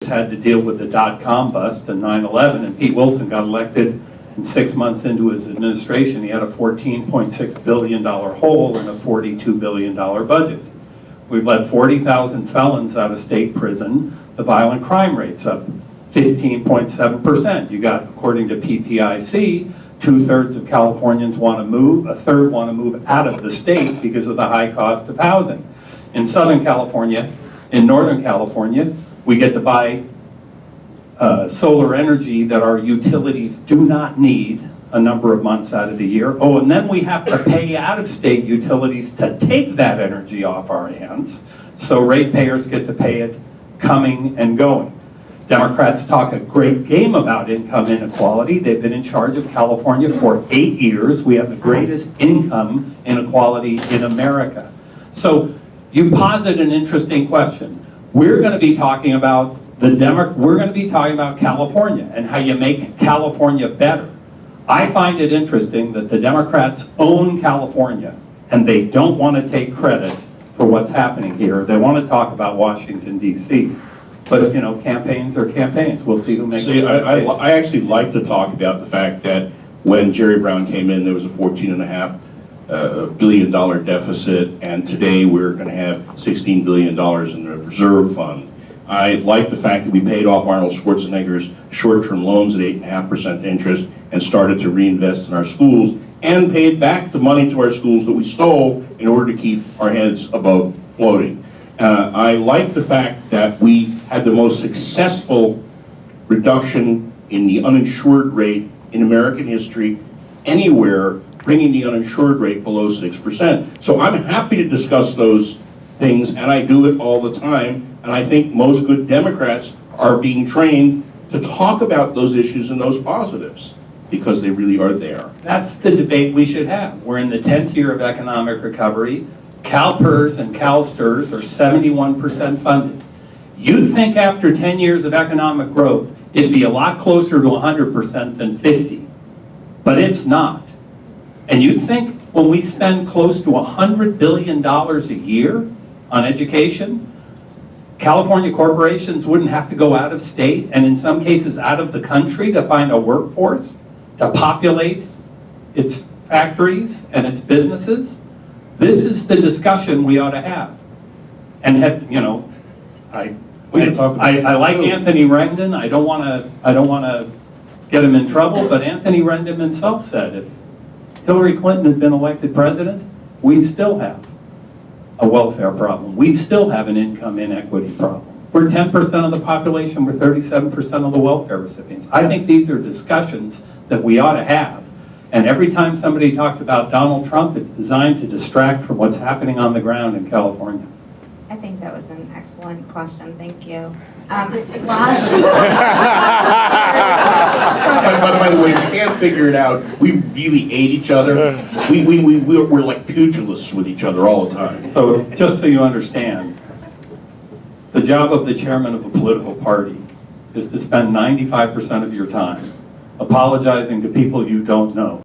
had to deal with the dot-com bust and 9/11, and Pete Wilson got elected, and 6 months into his administration, he had a $14.6 billion hole in a $42 billion budget. We've let 40,000 felons out of state prison. The violent crime rate's up 15.7%. You got, according to PPIC, 2/3 of Californians want to move, a third want to move out of the state because of the high cost of housing. In Southern California, in Northern California, we get to buy solar energy that our utilities do not need a number of months out of the year. Oh, and then we have to pay out-of-state utilities to take that energy off our hands, so ratepayers get to pay it coming and going. Democrats talk a great game about income inequality. They've been in charge of California for 8 years. We have the greatest income inequality in America. So you posit an interesting question. We're going to be talking about we're going to be talking about California and how you make California better. I find it interesting that the Democrats own California and they don't want to take credit for what's happening here. They want to talk about Washington, D.C. But, you know, campaigns are campaigns. We'll see who makes it. I actually like to talk about the fact that when Jerry Brown came in, there was a $14.5 billion deficit, and today we're going to have $16 billion in the reserve fund. I like the fact that we paid off Arnold Schwarzenegger's short-term loans at 8.5% interest and started to reinvest in our schools and paid back the money to our schools that we stole in order to keep our heads above floating. I like the fact that we had the most successful reduction in the uninsured rate in American history anywhere, bringing the uninsured rate below 6%. So I'm happy to discuss those things, and I do it all the time. And I think most good Democrats are being trained to talk about those issues and those positives because they really are there. That's the debate we should have. We're in the 10th year of economic recovery. CalPERS and CalSTRS are 71% funded. You'd think after 10 years of economic growth, it'd be a lot closer to 100% than 50, but it's not. And you'd think when we spend close to $100 billion a year on education, California corporations wouldn't have to go out of state and in some cases out of the country to find a workforce to populate its factories and its businesses. This is the discussion we ought to have. And you know, I like Anthony Rendon. I don't want to get him in trouble, but Anthony Rendon himself said if Hillary Clinton had been elected president, we'd still have a welfare problem. We'd still have an income inequity problem. We're 10% of the population, we're 37% of the welfare recipients. I think these are discussions that we ought to have. And every time somebody talks about Donald Trump, it's designed to distract from what's happening on the ground in California. I think that was an excellent question. Thank you. By the way, if you can't figure it out, we really hate each other. We're like pugilists with each other all the time. So just so you understand, the job of the chairman of a political party is to spend 95% of your time apologizing to people you don't know.